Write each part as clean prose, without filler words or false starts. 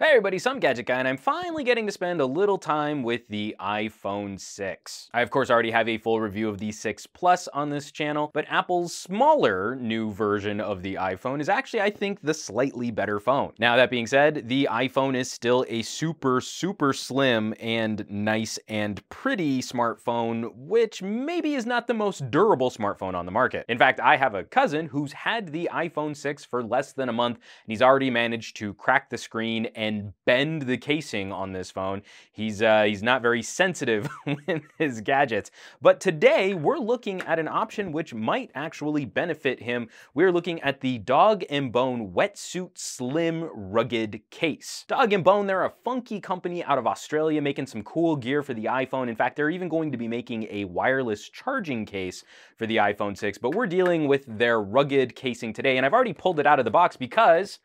Hey everybody, so I'm Gadget Guy, and I'm finally getting to spend a little time with the iPhone 6. I of course already have a full review of the 6 Plus on this channel, but Apple's smaller new version of the iPhone is actually, I think, the slightly better phone. Now that being said, the iPhone is still a super slim and nice and pretty smartphone, which maybe is not the most durable smartphone on the market. In fact, I have a cousin who's had the iPhone 6 for less than a month, and he's already managed to crack the screen and bend the casing on this phone. He's not very sensitive with his gadgets. But today we're looking at an option which might actually benefit him. We're looking at the Dog and Bone Wetsuit Slim Rugged Case. Dog and Bone, they're a funky company out of Australia making some cool gear for the iPhone. In fact, they're even going to be making a wireless charging case for the iPhone 6, but we're dealing with their rugged casing today, and I've already pulled it out of the box because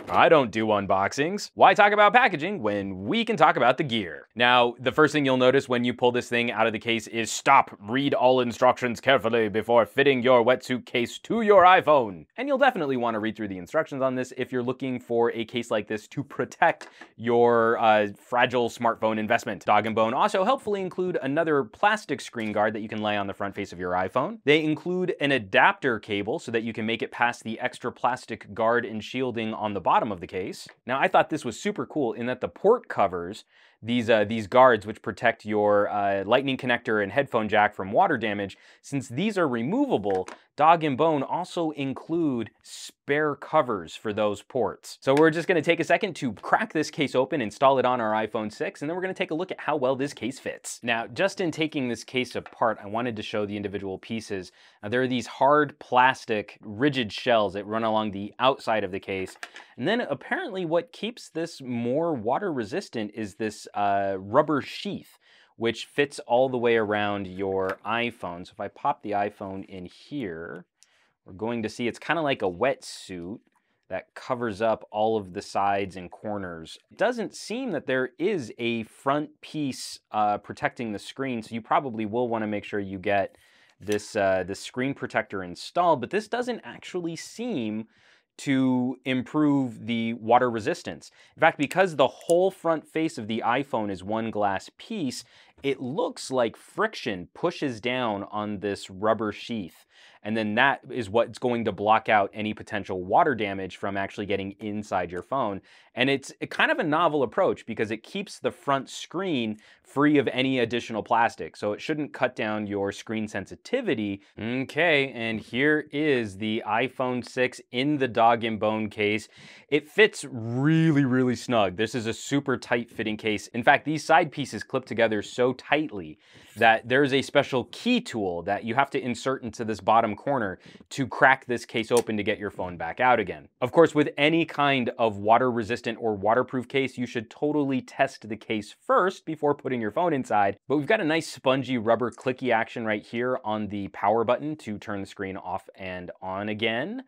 I don't do unboxings. Why talk about packaging when we can talk about the gear? Now, the first thing you'll notice when you pull this thing out of the case is stop, read all instructions carefully before fitting your wetsuit case to your iPhone. And you'll definitely want to read through the instructions on this if you're looking for a case like this to protect your fragile smartphone investment. Dog and Bone also helpfully include another plastic screen guard that you can lay on the front face of your iPhone. They include an adapter cable so that you can make it past the extra plastic guard and shielding on the bottom of the case. Now, I thought this was super cool in that the port covers, these guards which protect your lightning connector and headphone jack from water damage, since these are removable, Dog and Bone also include spare covers for those ports. So we're just gonna take a second to crack this case open, install it on our iPhone 6, and then we're gonna take a look at how well this case fits. Now, just in taking this case apart, I wanted to show the individual pieces. Now, there are these hard plastic rigid shells that run along the outside of the case. And then apparently what keeps this more water resistant is this rubber sheath, which fits all the way around your iPhone. So if I pop the iPhone in here, we're going to see it's kind of like a wetsuit that covers up all of the sides and corners. It doesn't seem that there is a front piece protecting the screen, so you probably will want to make sure you get this screen protector installed, but this doesn't actually seem to improve the water resistance. In fact, because the whole front face of the iPhone is one glass piece, it looks like friction pushes down on this rubber sheath. And then that is what's going to block out any potential water damage from actually getting inside your phone. And it's kind of a novel approach because it keeps the front screen free of any additional plastic. So it shouldn't cut down your screen sensitivity. Okay, and here is the iPhone 6 in the Dog and Bone case. It fits really snug. This is a super tight fitting case. In fact, these side pieces clip together so tightly that there's a special key tool that you have to insert into this bottom corner to crack this case open to get your phone back out again. Of course, with any kind of water resistant or waterproof case, you should totally test the case first before putting your phone inside. But we've got a nice spongy rubber clicky action right here on the power button to turn the screen off and on again.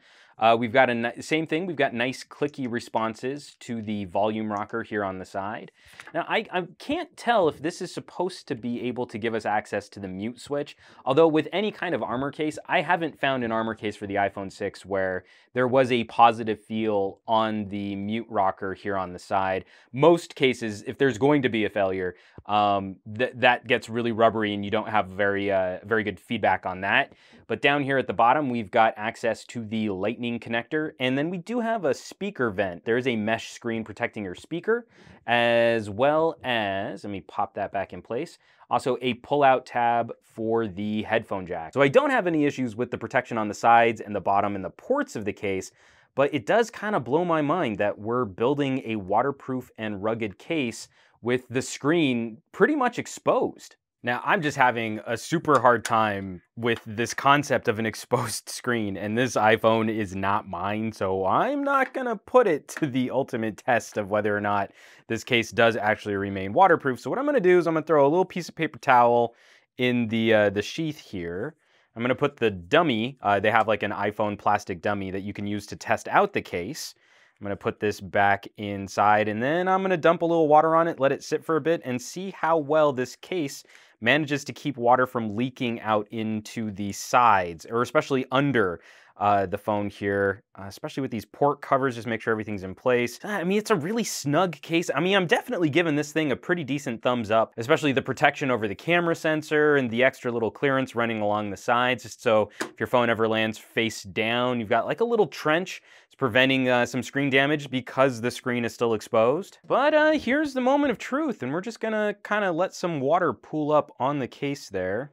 We've got same thing, we've got nice clicky responses to the volume rocker here on the side. Now, I can't tell if this is supposed to be able to give us access to the mute switch, although with any kind of armor case, I haven't found an armor case for the iPhone 6 where there was a positive feel on the mute rocker here on the side. Most cases, if there's going to be a failure, that gets really rubbery and you don't have very good feedback on that. But down here at the bottom, we've got access to the lightning connector, and then we do have a speaker vent. There is a mesh screen protecting your speaker, as well as, let me pop that back in place, also a pull-out tab for the headphone jack. So I don't have any issues with the protection on the sides and the bottom and the ports of the case, but it does kind of blow my mind that we're building a waterproof and rugged case with the screen pretty much exposed. Now, I'm just having a super hard time with this concept of an exposed screen, and this iPhone is not mine, so I'm not gonna put it to the ultimate test of whether or not this case does actually remain waterproof. So what I'm gonna do is I'm gonna throw a little piece of paper towel in the sheath here. I'm gonna put the dummy, they have like an iPhone plastic dummy that you can use to test out the case. I'm gonna put this back inside, and then I'm gonna dump a little water on it, let it sit for a bit, and see how well this case manages to keep water from leaking out into the sides, or especially under the phone here, especially with these port covers, just make sure everything's in place. I mean, it's a really snug case. I mean, I'm definitely giving this thing a pretty decent thumbs up, especially the protection over the camera sensor and the extra little clearance running along the sides, just so if your phone ever lands face down, you've got like a little trench. It's preventing some screen damage because the screen is still exposed. But here's the moment of truth, and we're just gonna kind of let some water pool up on the case there.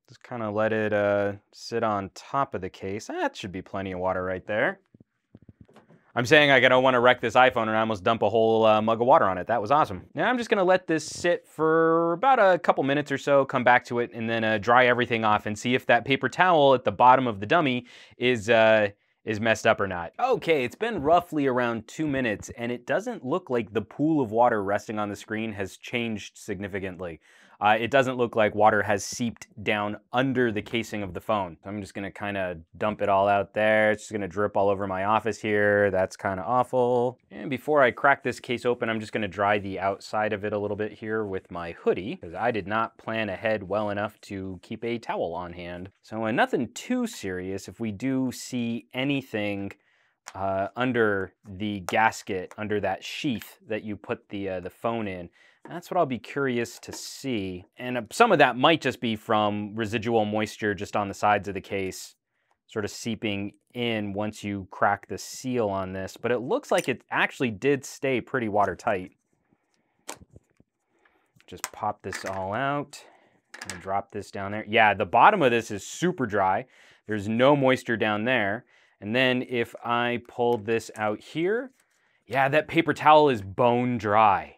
Just kind of let it sit on top of the case. That should be plenty of water right there. I'm saying I don't want to wreck this iPhone and I almost dump a whole mug of water on it. That was awesome. Now I'm just gonna let this sit for about a couple minutes or so, come back to it, and then dry everything off and see if that paper towel at the bottom of the dummy is messed up or not. Okay, it's been roughly around 2 minutes and it doesn't look like the pool of water resting on the screen has changed significantly. It doesn't look like water has seeped down under the casing of the phone. I'm just gonna kind of dump it all out there. It's just gonna drip all over my office here. That's kind of awful. And before I crack this case open, I'm just gonna dry the outside of it a little bit here with my hoodie, because I did not plan ahead well enough to keep a towel on hand. So nothing too serious. If we do see anything under the gasket, under that sheath that you put the phone in, that's what I'll be curious to see. And some of that might just be from residual moisture just on the sides of the case, sort of seeping in once you crack the seal on this. But it looks like it actually did stay pretty watertight. Just pop this all out and drop this down there. Yeah, the bottom of this is super dry. There's no moisture down there. And then if I pull this out here, yeah, that paper towel is bone dry.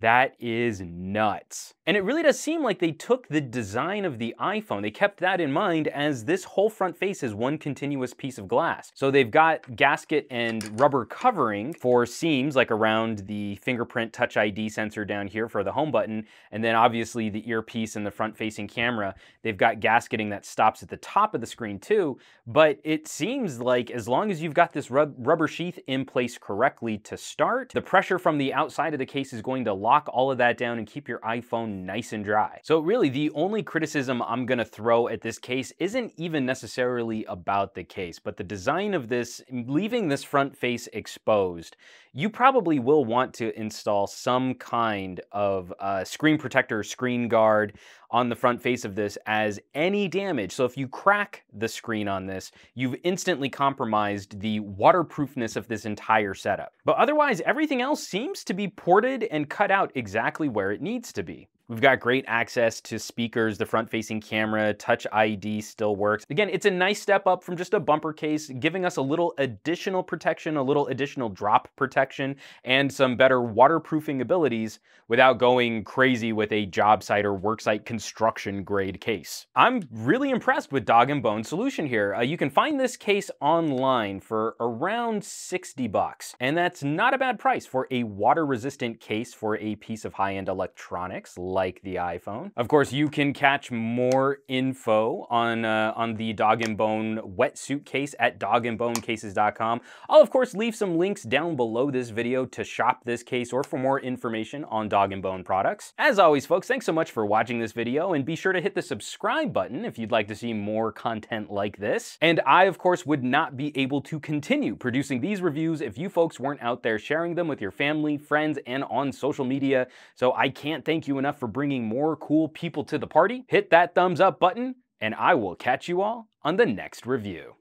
That is nuts. And it really does seem like they took the design of the iPhone, they kept that in mind, as this whole front face is one continuous piece of glass. So they've got gasket and rubber covering for seams, like around the fingerprint Touch ID sensor down here for the home button, and then obviously the earpiece and the front-facing camera. They've got gasketing that stops at the top of the screen too, but it seems like as long as you've got this rubber sheath in place correctly to start, the pressure from the outside of the case is going to lock all of that down and keep your iPhone nice and dry. So really the only criticism I'm gonna throw at this case isn't even necessarily about the case, but the design of this, leaving this front face exposed. You probably will want to install some kind of screen protector, screen guard on the front face of this, as any damage. So if you crack the screen on this, you've instantly compromised the waterproofness of this entire setup. But otherwise, everything else seems to be ported and cut out exactly where it needs to be. We've got great access to speakers, the front-facing camera, Touch ID still works. Again, it's a nice step up from just a bumper case, giving us a little additional protection, a little additional drop protection, and some better waterproofing abilities without going crazy with a job site or work site construction grade case. I'm really impressed with Dog and Bone solution here. You can find this case online for around 60 bucks, and that's not a bad price for a water-resistant case for a piece of high-end electronics like the iPhone. Of course, you can catch more info on the Dog and Bone Wetsuit case at dogandbonecases.com. I'll of course leave some links down below this video to shop this case or for more information on Dog and Bone products. As always, folks, thanks so much for watching this video, and be sure to hit the subscribe button if you'd like to see more content like this. And I, of course, would not be able to continue producing these reviews if you folks weren't out there sharing them with your family, friends, and on social media. So I can't thank you enough for bringing more cool people to the party. Hit that thumbs up button, and I will catch you all on the next review.